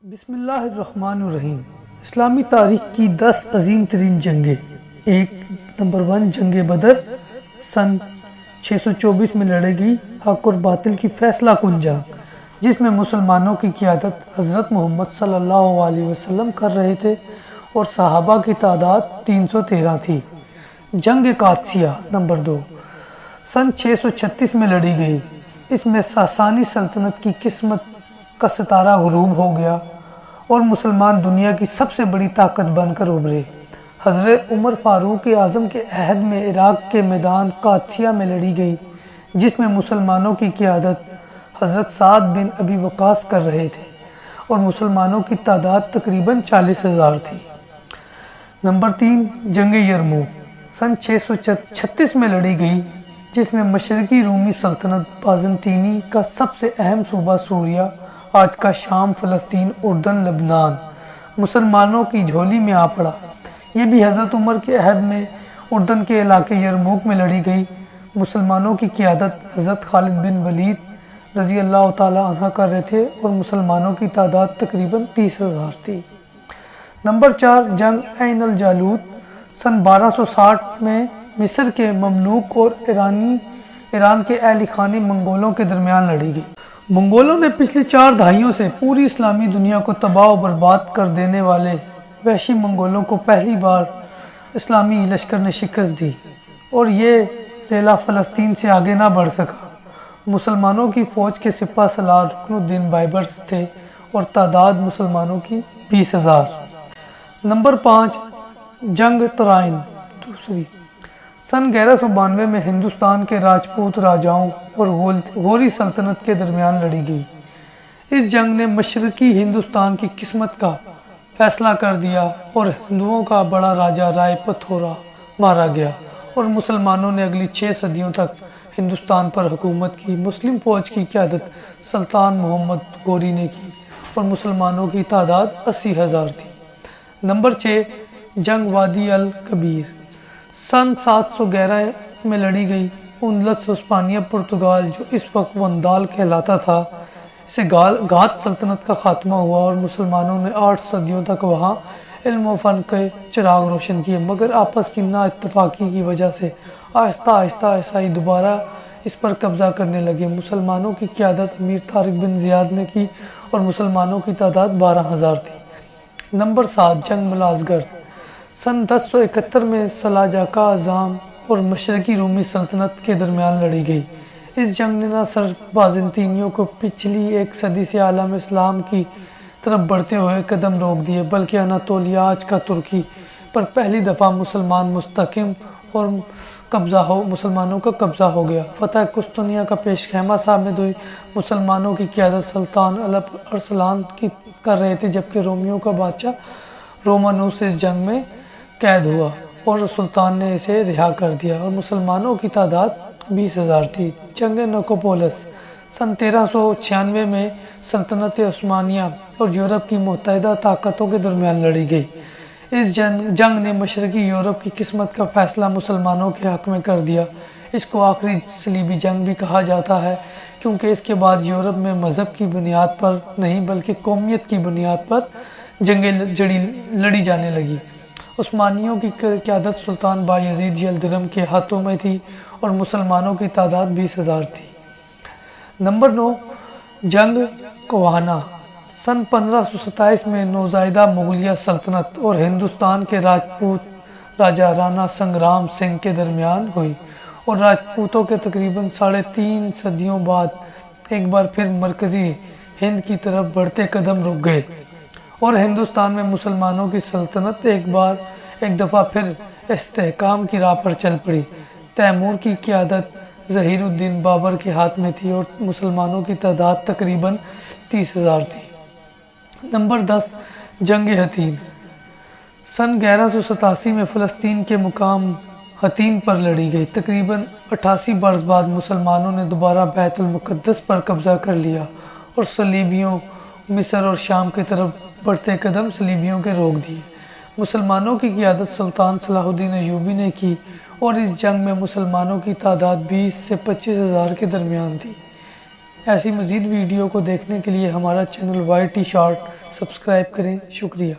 بسم اللہ الرحمن الرحیم۔ اسلامی تاریخ کی 10 عظیم ترین جنگیں۔ نمبر 1 جنگ بدر سن 624 میں لڑی گئی حق اور باطل کی فیصلہ کن جنگ، جس میں مسلمانوں کی قیادت حضرت محمد صلی اللہ علیہ وسلم کر رہے تھے اور صحابہ کی تعداد 313 تھی۔ جنگ قادسیہ نمبر 2 سن 636 میں لڑی گئی۔ اس میں ساسانی سلطنت کی قسمت کا ستارہ غروب ہو گیا اور مسلمان دنیا کی سب سے بڑی طاقت بن کر ابھرے۔ حضرت عمر فاروق اعظم کے عہد میں عراق کے میدان قادسیہ میں لڑی گئی، جس میں مسلمانوں کی قیادت حضرت سعد بن ابی وقاص کر رہے تھے اور مسلمانوں کی تعداد تقریباً 40,000 تھی۔ نمبر 3 جنگ یرموک سن 636 میں لڑی گئی، جس میں مشرقی رومی سلطنت بازنطینی کا سب سے اہم صوبہ سوریہ، آج کا شام، فلسطین، اردن، لبنان، مسلمانوں کی جھولی میں آ پڑا۔ یہ بھی حضرت عمر کے عہد میں اردن کے علاقے یرموک میں لڑی گئی۔ مسلمانوں کی قیادت حضرت خالد بن ولید رضی اللہ تعالیٰ عنہ کر رہے تھے اور مسلمانوں کی تعداد تقریباً 30,000 تھی۔ نمبر 4 جنگ عین الجالوت سن 1260 میں مصر کے مملوک اور ایران کے اہل خانے منگولوں کے درمیان لڑی گئی۔ منگولوں نے پچھلی 4 دہائیوں سے پوری اسلامی دنیا کو تباہ و برباد کر دینے والے وحشی منگولوں کو پہلی بار اسلامی لشکر نے شکست دی اور یہ ریلا فلسطین سے آگے نہ بڑھ سکا۔ مسلمانوں کی فوج کے سپہ سالار رکن الدین بائبرس تھے اور تعداد مسلمانوں کی 20,000۔ نمبر 5 جنگ ترائن دوسری سن 1192 میں ہندوستان کے راجپوت راجاؤں اور غوری سلطنت کے درمیان لڑی گئی۔ اس جنگ نے مشرقی ہندوستان کی قسمت کا فیصلہ کر دیا اور ہندوؤں کا بڑا راجا رائے پتھورا مارا گیا اور مسلمانوں نے اگلی 6 صدیوں تک ہندوستان پر حکومت کی۔ مسلم فوج کی قیادت سلطان محمد غوری نے کی اور مسلمانوں کی تعداد 80,000 تھی۔ نمبر 6 جنگ وادی الکبیر سن 711 میں لڑی گئی۔ اندلس اسپانیہ پرتگال، جو اس وقت وندال کہلاتا تھا، اسے گھات سلطنت کا خاتمہ ہوا اور مسلمانوں نے 8 صدیوں تک وہاں علم و فن کے چراغ روشن کیے، مگر آپس کی نا اتفاقی کی وجہ سے آہستہ آہستہ عیسائی دوبارہ اس پر قبضہ کرنے لگے۔ مسلمانوں کی قیادت امیر طارق بن زیاد نے کی اور مسلمانوں کی تعداد 12,000 تھی۔ نمبر 7 جنگ ملازگرد سن 1071 میں سلاجقہ اعظم اور مشرقی رومی سلطنت کے درمیان لڑی گئی۔ اس جنگ نے نہ صرف بازنطینیوں کو پچھلی 1 صدی سے عالم اسلام کی طرف بڑھتے ہوئے قدم روک دیے، بلکہ اناطولیہ، آج کا ترکی، پر پہلی دفعہ مسلمانوں کا قبضہ ہو گیا۔ فتح قسطنطنیہ کا پیش خیمہ ثابت ہوئی۔ مسلمانوں کی قیادت سلطان الپ ارسلان کی کر رہے تھے، جبکہ رومیوں کا بادشاہ رومانوس اس جنگ میں قید ہوا اور سلطان نے اسے رہا کر دیا اور مسلمانوں کی تعداد 20,000 تھی۔ جنگ نکوپولس سن 1396 میں سلطنت عثمانیہ اور یورپ کی متحدہ طاقتوں کے درمیان لڑی گئی۔ اس جنگ نے مشرقی یورپ کی قسمت کا فیصلہ مسلمانوں کے حق میں کر دیا۔ اس کو آخری صلیبی جنگ بھی کہا جاتا ہے، کیونکہ اس کے بعد یورپ میں مذہب کی بنیاد پر نہیں بلکہ قومیت کی بنیاد پر جنگیں لڑی جانے لگی۔ عثمانیوں کی قیادت سلطان بایزید یلدرم کے ہاتھوں میں تھی اور مسلمانوں کی تعداد 20,000 تھی۔ نمبر 9 جنگ کوہانا سن 1527 میں نوزائیدہ مغلیہ سلطنت اور ہندوستان کے راجپوت راجا رانا سنگرام سنگھ کے درمیان ہوئی اور راجپوتوں کے تقریباً 3.5 صدیوں بعد ایک بار پھر مرکزی ہند کی طرف بڑھتے قدم رک گئے اور ہندوستان میں مسلمانوں کی سلطنت ایک دفعہ پھر استحکام کی راہ پر چل پڑی۔ تیمور کی قیادت ظہیر الدین بابر کے ہاتھ میں تھی اور مسلمانوں کی تعداد تقریباً 30,000 تھی۔ نمبر 10 جنگ حطین سن 1187 میں فلسطین کے مقام حطین پر لڑی گئی۔ تقریباً 88 برس بعد مسلمانوں نے دوبارہ بیت المقدس پر قبضہ کر لیا اور صلیبیوں مصر اور شام کی طرف بڑھتے قدم صلیبیوں کے روک دیے۔ مسلمانوں کی قیادت سلطان صلاح الدین ایوبی نے کی اور اس جنگ میں مسلمانوں کی تعداد 20 سے 25,000 کے درمیان تھی۔ ایسی مزید ویڈیو کو دیکھنے کے لیے ہمارا channel Y T short subscribe کریں۔ شکریہ۔